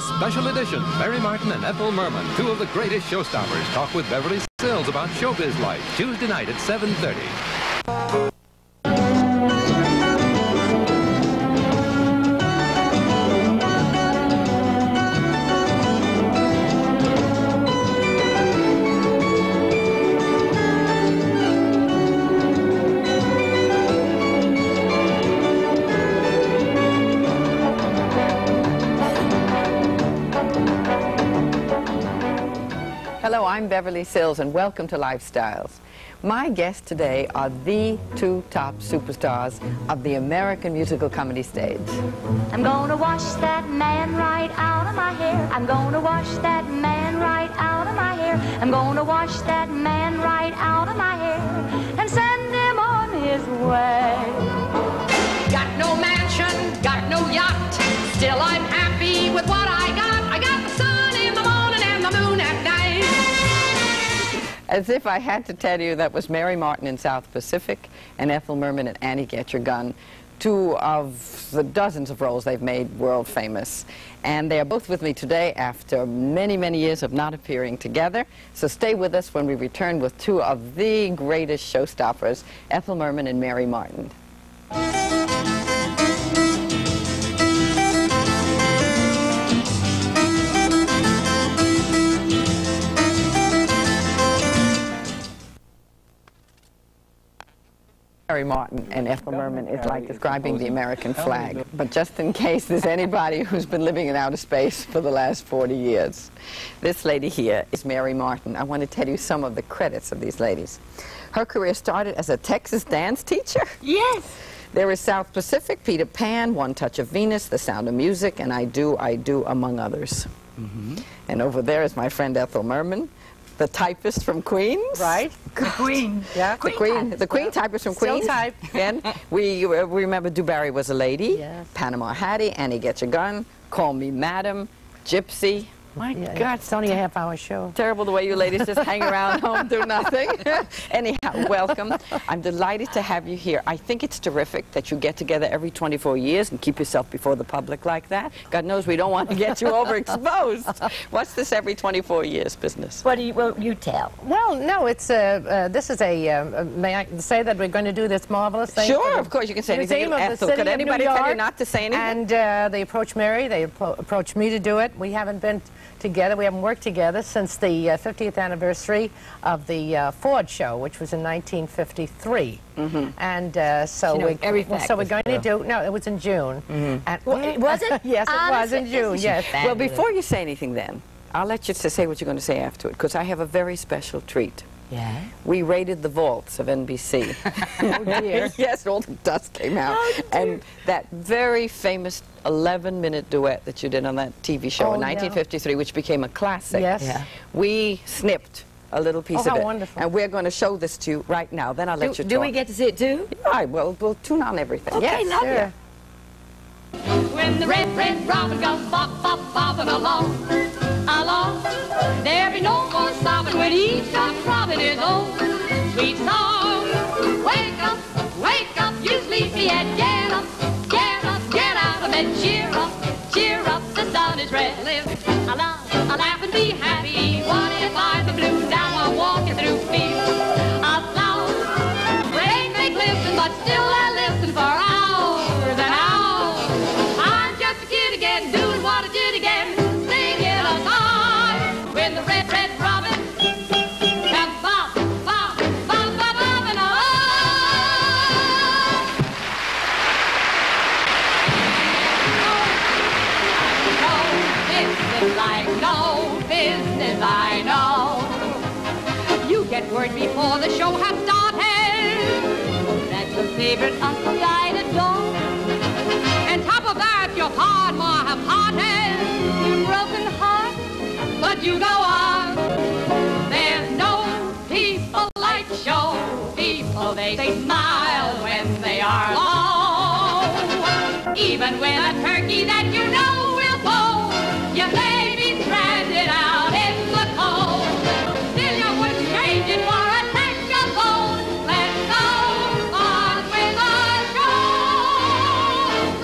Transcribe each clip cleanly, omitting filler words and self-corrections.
A special edition. Mary Martin and Ethel Merman, two of the greatest showstoppers, talk with Beverly Sills about showbiz life. Tuesday night at 7:30. Hello, I'm Beverly Sills, and welcome to Lifestyles. My guests today are the two top superstars of the American musical comedy stage. I'm gonna wash that man right out of my hair. I'm gonna wash that man right out of my hair. I'm gonna wash that man right out of my hair and send him on his way. Got no mansion, got no yacht, still I'm happy with what I got. I got the sun in the morning and the moon at night. As if I had to tell you, that was Mary Martin in South Pacific and Ethel Merman in Annie Get Your Gun, two of the dozens of roles they've made world famous. And they are both with me today after many, many years of not appearing together. So stay with us when we return with two of the greatest showstoppers, Ethel Merman and Mary Martin. Mary Martin and Ethel Merman is like describing the American flag. But just in case there's anybody who's been living in outer space for the last 40 years. This lady here is Mary Martin. I want to tell you some of the credits of these ladies. Her career started as a Texas dance teacher. Yes. There is South Pacific, Peter Pan, One Touch of Venus, The Sound of Music, and I Do, among others. And over there is my friend Ethel Merman, the typist from Queens. Right. The Queen. Yeah. The Queen typist from Queens. Still type. Again, we remember Du Barry Was a Lady, Yes. Panama Hattie, Annie Get Your Gun, Call Me Madam, Gypsy. My God, It's only a half-hour show. terrible the way you ladies just hang around home, do nothing. Anyhow, welcome. I'm delighted to have you here. I think it's terrific that you get together every 24 years and keep yourself before the public like that. God knows we don't want to get you overexposed. What's this every 24 years business? What do you tell? Well, no, it's this is a. May I say that we're going to do this marvelous thing? Sure, of course you can say anything. Ethel, could anybody tell you not to say anything? And they approached Mary. They approached me to do it. We haven't been together. We haven't worked together since the 50th anniversary of the Ford show, which was in 1953. And so we're going to do. No, it was in June. And, Was it? Yes, it was in June. Yes. Well, before you say anything then, I'll let you to say what you're going to say afterward, because I have a very special treat. Yeah. We raided the vaults of NBC. Oh, dear. Yes, all the dust came out. Oh, and that very famous 11-minute duet that you did on that TV show in 1953, which became a classic. Yes. Yeah. We snipped a little piece Oh, of how it. wonderful. And we're going to show this to you right now. Then I'll let you talk. Do we get to see it too? All right, well, we'll tune on everything. Okay, Yes. love Sure. When the red robin goes bopping along, there be no more stopping when he stops robbing his own sweet song. Wake up, you sleepyhead, get up, get out of bed, cheer up, the sun is red. I laugh and be happy. What if I'm the blue now I'm walking through fields of flowers? Rain may glisten, but still I listen for hours and hours. I'm just a kid again, doing what I did again, singing a song. When the red robin comes bobbing along. No business I know. You get word before the show has started that your favorite Uncle died at dawn. And top of that, your pa and ma have parted. Your broken heart, but you go on. There's no people like show people. They smile when they are low. Even when a turkey that you know will bow, you may be stranded out in the cold. Still you wouldn't change it for a tank of gold. Let's go on with the show.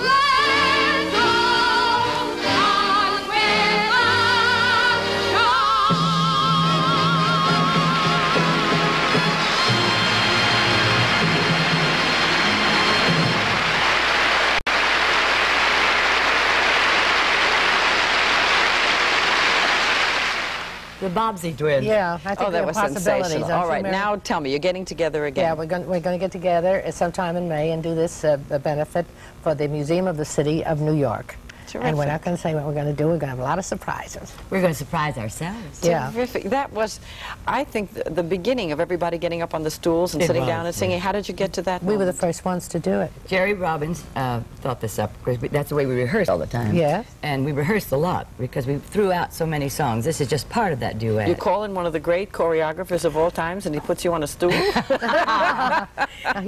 Let's go on with the Bobbsey twins. Yeah, I think Oh, that was sensational. All right, now tell me, you're getting together again. Yeah, we're going to get together sometime in May and do this benefit for the Museum of the City of New York. Terrific. And we're not going to say what we're going to do. We're going to have a lot of surprises. We're going to surprise ourselves. Yeah. Terrific. That was, I think, the beginning of everybody getting up on the stools and sitting down and singing. How did you get to that We were the moment? first ones to do it. Jerry Robbins thought this up, because that's the way we rehearsed all the time. Yes. And we rehearsed a lot, because we threw out so many songs. This is just part of that duet. You call in one of the great choreographers of all times and he puts you on a stool? He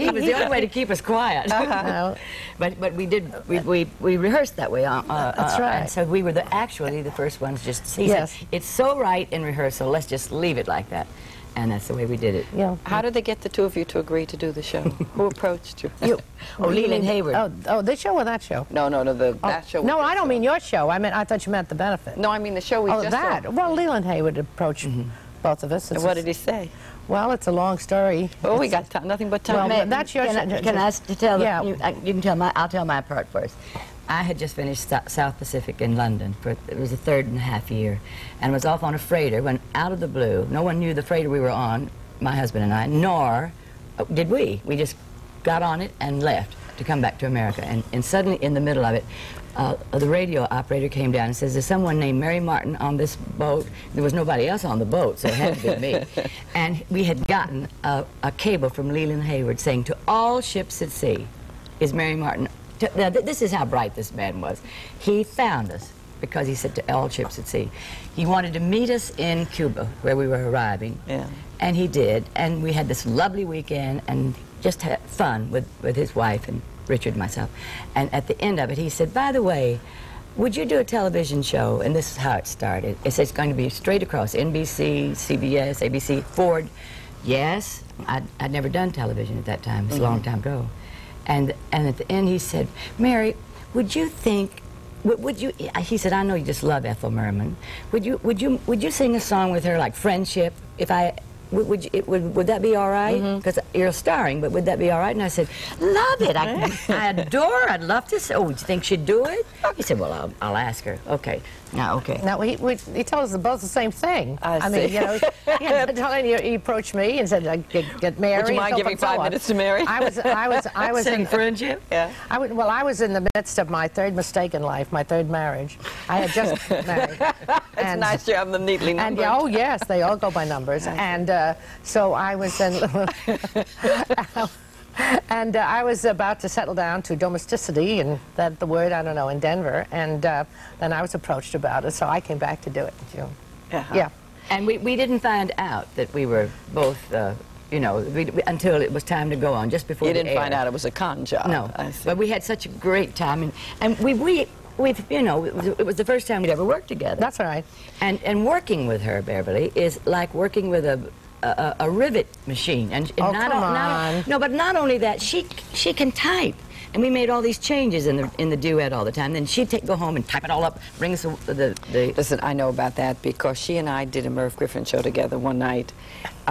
was the only way to keep us quiet. No. But we did, we rehearsed that way. That's right. And so we were actually the first ones just to see. Yes. It's so right in rehearsal, let's just leave it like that. And that's the way we did it. Yeah. How did they get the two of you to agree to do the show? Who approached you? Oh, Leland Hayward. Oh, this show or that show? No, that show. No, I don't mean your show. I thought you meant the benefit. No, I mean the show we Oh, just that. saw. Well, Leland Hayward approached both of us. And what did he say? Well, it's a long story. Oh, we got nothing but time. Well, that's your... Can I tell? Yeah. You can tell my. I'll tell my part first. I had just finished South Pacific in London. It was the 3.5 year, and was off on a freighter when, out of the blue, no one knew the freighter we were on, my husband and I, nor did we. We just got on it and left to come back to America. And suddenly, in the middle of it, the radio operator came down and says, "There's someone named Mary Martin on this boat." There was nobody else on the boat, so it had to be me. And we had gotten a cable from Leland Hayward saying, "To all ships at sea is Mary Martin." Now, this is how bright this man was. He found us because he said, "To all ships at sea." He wanted to meet us in Cuba, where we were arriving. Yeah. And he did. And we had this lovely weekend and just had fun with his wife and Richard and myself. And at the end of it, he said, "By the way, would you do a television show?" And this is how it started. It says it's going to be straight across NBC, CBS, ABC, Ford. Yes. I'd never done television at that time. It was a long time ago. And at the end he said, "Mary, would you think, would you," he said, "I know you just love Ethel Merman. Would you sing a song with her like Friendship? If I, would that be all right? Because you're starring, but would that be all right?" And I said, "Love it. I adore her. I'd love to say." "Oh, do you think she'd do it?" He said, "Well, I'll ask her." Okay. Now, okay. Now, he told us both the same thing. I mean, see. you know, he approached me and said, "Get Mary." Would you mind giving 5 minutes to Mary? I was Sing Friendship? Yeah. I was in the midst of my third mistake in life, my third marriage. I had just married. It's nice you have them neatly numbered. And oh yes, they all go by numbers. And so I was in. And I was about to settle down to domesticity, and that the word, I don't know, in Denver. And then I was approached about it, so I came back to do it in June. Yeah. And we didn't find out that we were both, you know, until it was time to go on, just before You the didn't find air. out it was a con job. No, I see. but we had such a great time, and we've, you know, it was the first time we'd ever worked together. That's right. And working with her, Beverly, is like working with a rivet machine. And Oh, come on. No, but not only that, she can type. And we made all these changes in the duet all the time. Then she'd go home and type it all up, bring us the Listen, I know about that because she and I did a Merv Griffin show together one night.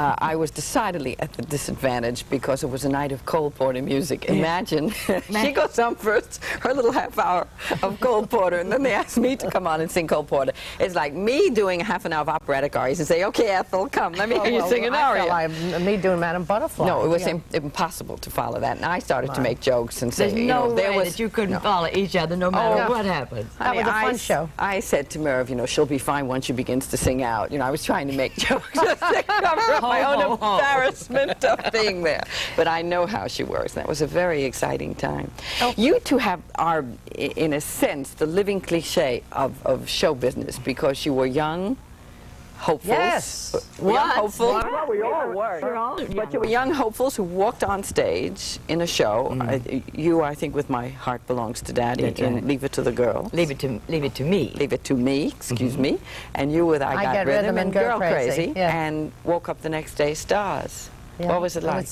I was decidedly at the disadvantage because it was a night of Cole Porter music. Imagine, she goes on first, her little half hour of Cole Porter, and then they asked me to come on and sing Cole Porter. It's like me doing a half an hour of operatic arias and say, "Okay, Ethel, come, let me hear you sing an aria." I felt like me doing Madame Butterfly. No, it was Yeah. impossible to follow that. And I started to make jokes and say, There's you no know, there way was that you couldn't follow each other no matter what happened. That was a fun show. I said to Merv, you know, she'll be fine once she begins to sing out. You know, I was trying to make jokes just to cover up my own embarrassment of being there. But I know how she works. That was a very exciting time. You two are, in a sense, the living cliche of show business because you were young, hopefuls. Yes. Young hopefuls. Well, we all were. But you were young hopefuls who walked on stage in a show. You, I think, with My Heart Belongs to Daddy, That's in right. Leave It to the Girls. Leave it to me. Leave It to Me, excuse me. And you with I Got Rhythm and Girl Crazy. Yeah. And woke up the next day stars. Yeah. What was it like?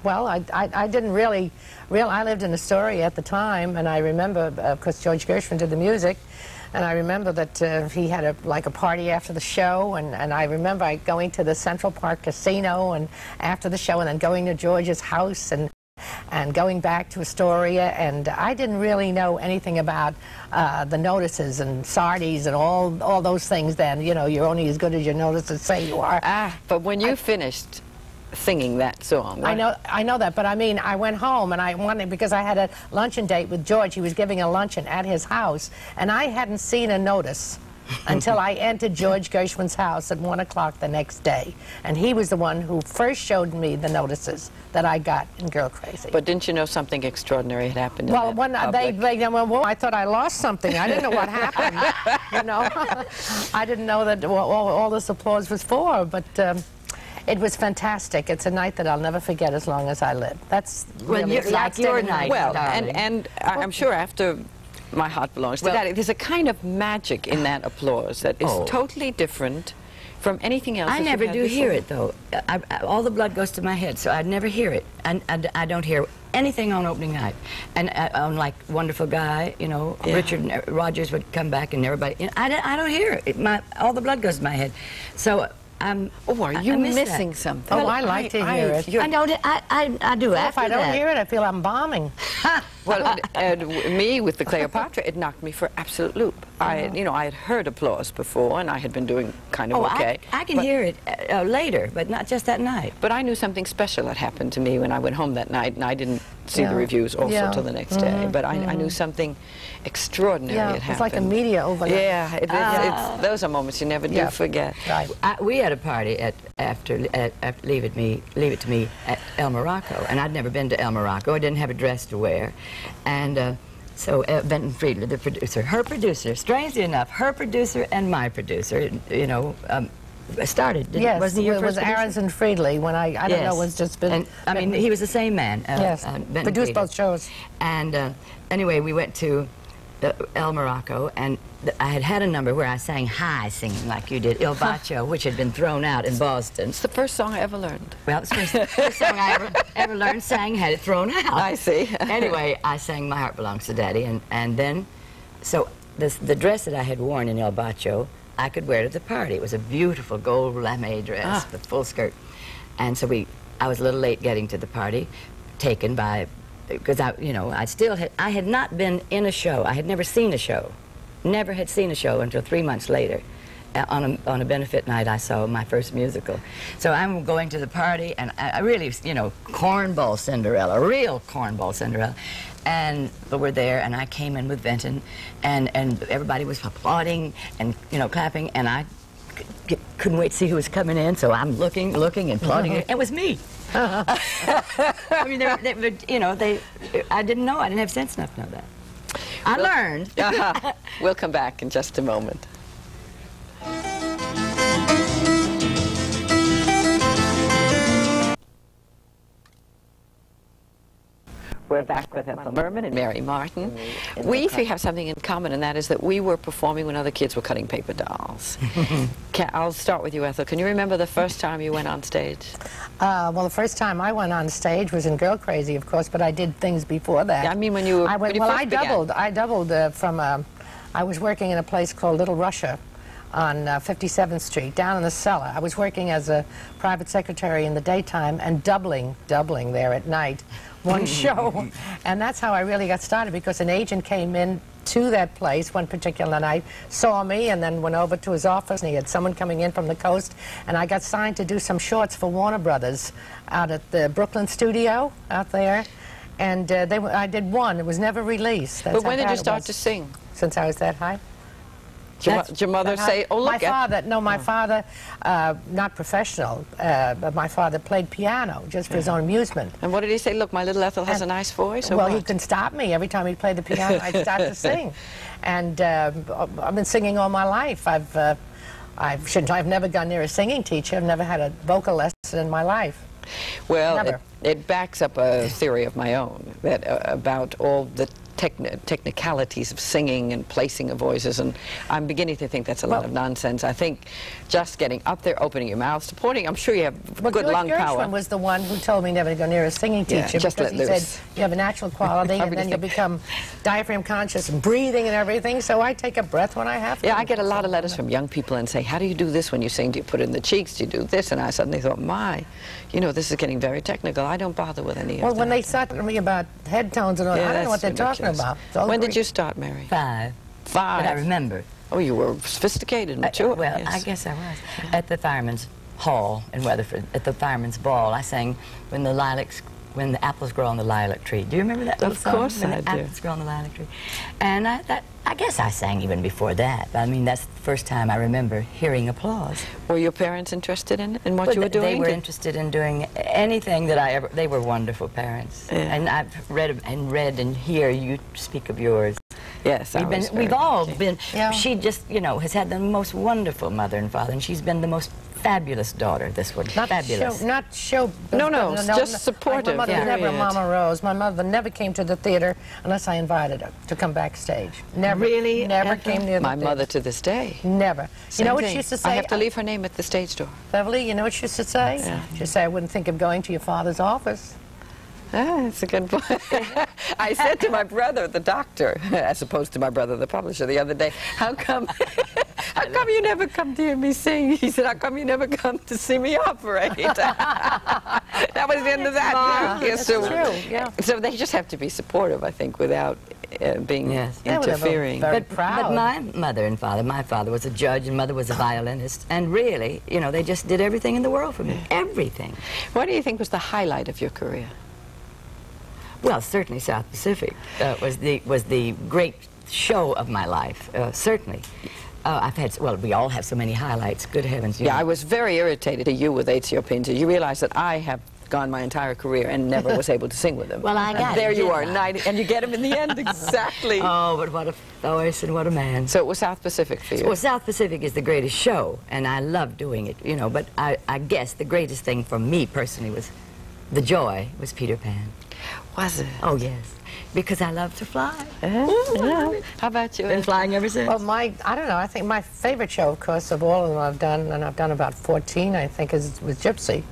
Well, I didn't really I lived in Astoria at the time, and I remember, because George Gershwin did the music, and I remember that he had a party after the show, and I remember going to the Central Park Casino and after the show, and then going to George's house, and and going back to Astoria, and I didn't really know anything about the notices and sardies and all those things then. You know, you're only as good as your notices say you are. But when you finished singing that song. I know that, but I mean, I went home and I wanted, because I had a luncheon date with George. He was giving a luncheon at his house, and I hadn't seen a notice until I entered George Gershwin's house at 1 o'clock the next day. And he was the one who first showed me the notices that I got in Girl Crazy. But didn't you know something extraordinary had happened? Well, when well, I thought I lost something. I didn't know what happened. You know, I didn't know that all this applause was for, but it was fantastic. It's a night that I'll never forget as long as I live. That's really like your night. Well, and I'm sure after My Heart Belongs to Daddy, there's a kind of magic in that applause that is totally different from anything else. I never do hear it, though. All the blood goes to my head, so I'd never hear it. And I don't hear anything on opening night. And on, like, Wonderful Guy, you know, Richard Rogers would come back and everybody, you know, I don't hear it. All the blood goes to my head. So are you missing something? Oh, I like to hear it. I do. Well, if I don't hear it, I feel I'm bombing. Well, me with the Cleopatra, it knocked me for absolute loop. You know, I had heard applause before, and I had been doing kind of okay. I can hear it later, but not just that night. But I knew something special that happened to me when I went home that night, and I didn't see the reviews also till the next day. But I knew something extraordinary had happened. It's like a media overload. Yeah, those are moments you never do forget. Right. We had a party after Leave It to Me at El Morocco, and I'd never been to El Morocco. I didn't have a dress to wear, and so Benton Friedler, the producer, her producer, strangely enough, her producer and my producer, you know, started. Yes, wasn't he your first it was Aronson Friedley when I don't know, was just been. And, I mean, he was the same man. Yes, produced both shows. And anyway, we went to El Morocco, and I had a number where I sang high, singing like you did, Il Bacio, which had been thrown out in Boston. It's the first song I ever learned. Well, it's the first song I ever learned, had it thrown out. I see. Anyway, I sang My Heart Belongs to Daddy, and then, so the dress that I had worn in Il Bacio, I could wear to the party. It was a beautiful gold lame dress with full skirt. And so I was a little late getting to the party, taken by, because I had not been in a show. I had never seen a show. Never had seen a show until 3 months later. On a benefit night, I saw my first musical. So I'm going to the party, and I really, you know, cornball Cinderella, real cornball Cinderella. But we're there, and I came in with Benton, and everybody was applauding and, you know, clapping, and I couldn't wait to see who was coming in, so I'm looking and applauding. It was me. I mean, you know, I didn't know. I didn't have sense enough to know that. I learned. We'll come back in just a moment. We're back with Ethel Merman and Mary Martin. We have something in common, and that is that we were performing when other kids were cutting paper dolls. I'll start with you, Ethel. Can you remember the first time you went on stage? Well, the first time I went on stage was in Girl Crazy, of course, but I did things before that. Yeah, I mean, when you were, I doubled from, I was working in a place called Little Russia on 57th Street, down in the cellar. I was working as a private secretary in the daytime and doubling there at night. One show, and that's how I really got started, because an agent came in to that place one particular night, saw me, and then went over to his office, and he had someone coming in from the coast, and I got signed to do some shorts for Warner Brothers out at the Brooklyn studio out there, and I did one. It was never released. That's but when did you start to sing? Since I was that high. Did your mother say, oh, look, my father, not professional, but my father played piano just for his own amusement. And what did he say? Look, my little Ethel has a nice voice, or well, what? He couldn't stop me. Every time he played the piano, I'd start to sing. And I've been singing all my life. I've never gone near a singing teacher. I've never had a vocal lesson in my life. Well, it backs up a theory of my own, that about all the technicalities of singing and placing of voices, and I'm beginning to think that's a lot of nonsense. I think just getting up there, opening your mouth, supporting, I'm sure you have good lung power. Gershwin was the one who told me never to go near a singing teacher because he said you have a natural quality and then you become diaphragm conscious and breathing and everything, so I take a breath when I have to. Yeah, I get a lot of letters from young people and say, how do you do this when you sing? Do you put it in the cheeks? Do you do this? And I suddenly thought, my, you know, this is getting very technical. I don't bother with any of that. Well, when they start to me about head tones and all, I don't know what they're talking about. When did you start, Mary? 5. 5. But I remember. Oh, you were sophisticated, mature. Well, yes. I guess I was. At the Fireman's Hall in Weatherford, at the Fireman's Ball, I sang when the apples grow on the lilac tree. Do you remember that little song? Of course I do. When the apples grow on the lilac tree. And I guess I sang even before that. I mean, that's the first time I remember hearing applause. Were your parents interested in what you were doing? They were interested in doing anything that I ever. They were wonderful parents. Yeah. And I've read and hear you speak of yours. Yes, we've all been. Yeah. She just, you know, has had the most wonderful mother and father, and she's been the most fabulous daughter. This one, fabulous. No, just supportive. My mother was never a Mama Rose. My mother never came to the theater unless I invited her to come backstage. Never. Really? Never came near the My theater. mother to this day. Never. Same you know what thing. she used to say? I have to leave her name at the stage door. Beverly, you know what she used to say? Yeah. She'd say, I wouldn't think of going to your father's office. Ah, that's a good point. I said to my brother, the doctor, as opposed to my brother, the publisher, the other day, how come you never come to hear me sing? He said, how come you never come to see me operate? That was the end of that. That's true, yeah. So they just have to be supportive, I think, without being interfering. Very proud. But my mother and father, my father was a judge and mother was a violinist, and really, you know, they just did everything in the world for me. Everything. What do you think was the highlight of your career? Well, certainly South Pacific was the great show of my life. Certainly, I've had. Well, we all have so many highlights. Good heavens! Yeah, I was very irritated to you with Ezio Pinto. You realize that I have gone my entire career and never was able to sing with him. Well, I got there it, you are, and you get him in the end exactly. Oh, but what a voice and what a man! So it was South Pacific for you. Well, South Pacific is the greatest show, and I love doing it. You know, but I guess the greatest thing for me personally was the joy was Peter Pan. Was it? Oh, yes. Because I love to fly. Yeah. How about you? Been flying ever since. Well, I don't know, I think my favorite show, of course, of all of them I've done, and I've done about 14, I think, was Gypsy.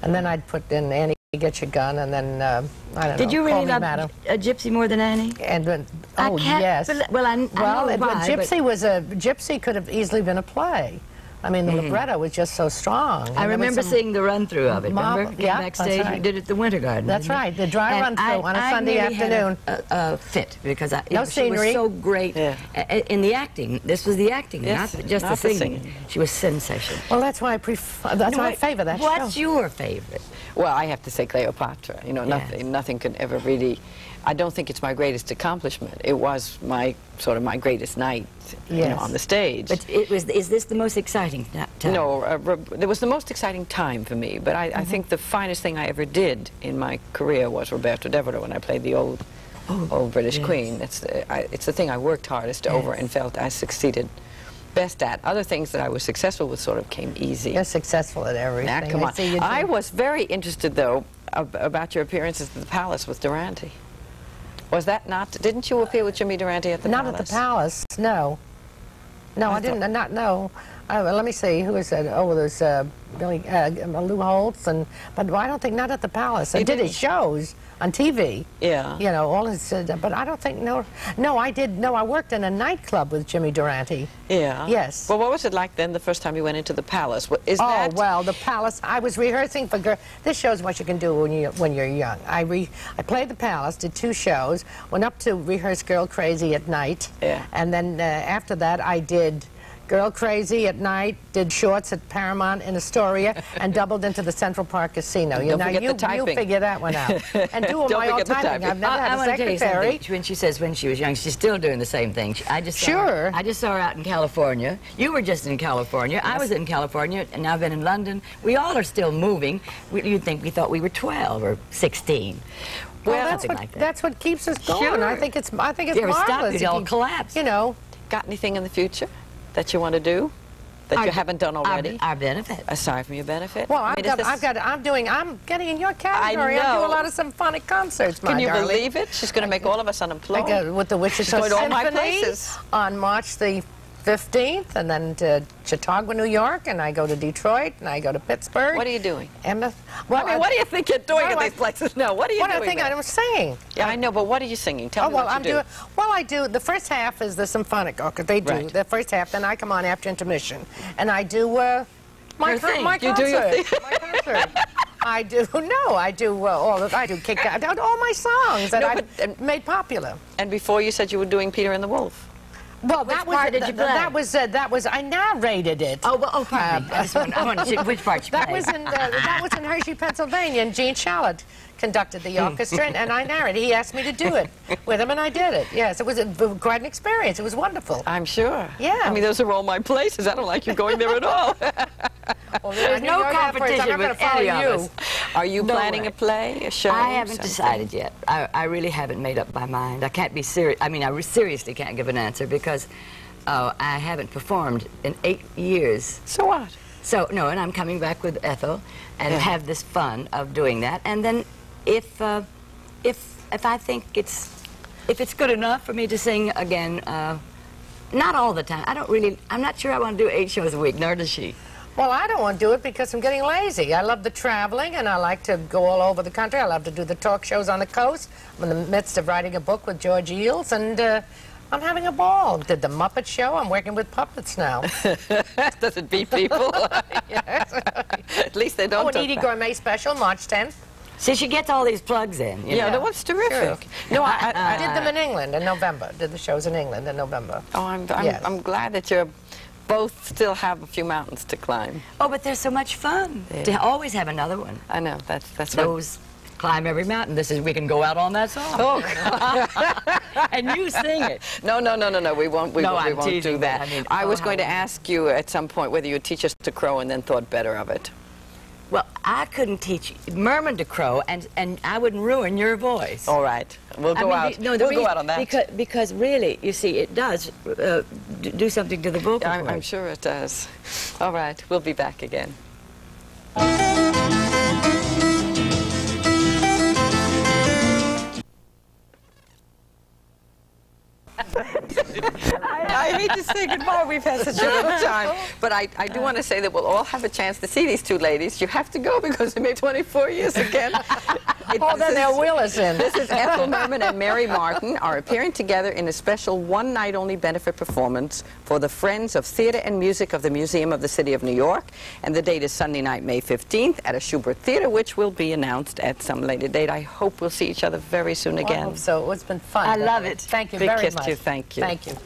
And then I'd put in Annie, Get Your Gun, and then, I don't know, Did you really love Madam. Gypsy more than Annie? And then, oh, yes. Well, I know why, Gypsy could have easily been a play. I mean, the libretto was just so strong. I remember seeing the run-through of it, remember? Yeah, backstage, that's right. we did it at the Winter Garden. That's right, the dry run-through on a Sunday afternoon. Had a fit, because No she scenery. was so great in the acting. This was the acting, Yes, not just not the the singing. singing. She was sensational. Well, that's why I prefer, that's why I favor that What's show. your favorite? Well, I have to say Cleopatra. You know, nothing could ever really. I don't think it's my greatest accomplishment. It was my greatest night, you know, on the stage. But is this the most exciting time? No, it was the most exciting time for me. But I think the finest thing I ever did in my career was Roberto Devereux when I played the old British Queen. It's the thing I worked hardest over and felt I succeeded best at. Other things that I was successful with sort of came easy. You're successful at everything. Nah, come on. see you I was very interested, though, about your appearances at the Palace with Durante. Was that not? Didn't you appear with Jimmy Durante at the Palace? Not at the Palace, no. No, I didn't. No. Let me see. Who is that? Oh, there's Lou Holtz, but I don't think not at the Palace. I did his shows on TV. Yeah. You know, all his. But I don't think No, I did. No, I worked in a nightclub with Jimmy Durante. Yeah. Yes. Well, what was it like then? The first time you went into the Palace? Well, the Palace. I was rehearsing for. This shows what you can do when you're young. I played the Palace, did 2 shows, went up to rehearse Girl Crazy at night. Yeah. And then after that, I did Girl Crazy at night, did shorts at Paramount in Astoria, and doubled into the Central Park Casino. Don't forget the typing. You figure that one out. And do Don't my own forget the typing. typing. I've never had a I want to tell you secretary. something. When she says when she was young, she's still doing the same thing. I just saw her out in California. You were just in California. I was in California, and now I've been in London. We all are still moving. You'd think we thought we were 12 or 16. Well, like that's what keeps us going. Sure. I think it's If you ever marvelous. stop, you'd all collapse. You know. Got anything in the future that you want to do? that you haven't done already? Our benefit. Aside from your benefit? Well, I mean, I'm getting in your category. I know. I'm doing a lot of symphonic concerts, my Can you darling. believe it? She's going to make all of us unemployed. I go with the Wichita going to all my Symphony places. on March the 15th, and then to Chautauqua, New York, and I go to Detroit, and I go to Pittsburgh. What are you doing? Well, I mean, what do you think you're doing at these places? No, what are you doing? What I think I'm singing. Yeah, I know, but what are you singing? Tell me what you do. I do. The first half is the symphonic orchestra. They do the first half. Then I come on after intermission, and I do my concert. You do your thing. My concert. I do. No, I do I do kick out all my songs that I've made popular. And before you said you were doing Peter and the Wolf. Well, Which part did you play? That was I narrated it. Oh, well, okay. I want to see which part you played. That was in Hershey, Pennsylvania, and Gene Shalit conducted the orchestra, and I narrated. He asked me to do it with him, and I did it. Yes, it was quite an experience. It was wonderful. I'm sure. Yeah. I mean, those are all my places. I don't like you going there at all. Well, there's no competition with any of us. Are you planning a play, a show? I haven't decided yet. I really haven't made up my mind. I can't be serious. I mean, I seriously can't give an answer because I haven't performed in 8 years. So what? So, no, and I'm coming back with Ethel and have this fun of doing that. And then if I think if it's good enough for me to sing again, not all the time. I'm not sure I want to do 8 shows a week, nor does she. Well, I don't want to do it because I'm getting lazy. I love the traveling, and I like to go all over the country. I love to do the talk shows on the coast. I'm in the midst of writing a book with George Eels, and I'm having a ball. Did the Muppet Show. I'm working with puppets now. Does it beat people? Yes. At least they don't. Oh, an Edie Gourmet special, March 10th. See, she gets all these plugs in. Yeah, that was terrific. Sure. No, I did them in England in November. Did the shows in England in November. Oh, I'm glad that you're both still have a few mountains to climb. Oh, but they're so much fun to always have another one. I know, that's those climb every mountain. We can go out on that song. Oh, and you sing it. No, we won't do that. I mean, I was going to ask you at some point whether you would teach us to crow and then thought better of it. Well, I couldn't teach Merman to crow, and I wouldn't ruin your voice. All right. We'll go out. We'll go out on that. Because really, you see, it does do something to the vocal cords. I'm sure it does. All right. We'll be back again. I hate to say goodbye. We've had such a good time. But I do want to say that we'll all have a chance to see these two ladies. You have to go because they made 24 years again. Then they'll wheel us in. This is Ethel Merman and Mary Martin are appearing together in a special one-night-only benefit performance for the Friends of Theater and Music of the Museum of the City of New York. And the date is Sunday night, May 15th at a Schubert Theater, which will be announced at some later date. I hope we'll see each other very soon again. I hope so. It's been fun. I love it. Thank you Big very kiss much. to you. Thank you. Thank you.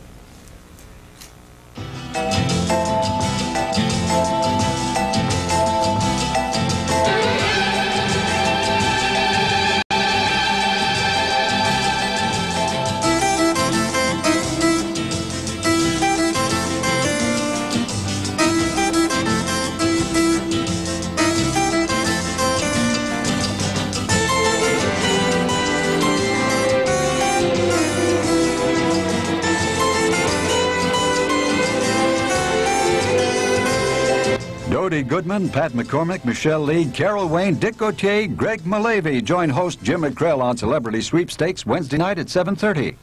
Dodie Goodman, Pat McCormick, Michelle Lee, Carol Wayne, Dick Gautier, Greg Malavy join host Jim McCrell on Celebrity Sweepstakes Wednesday night at 7:30.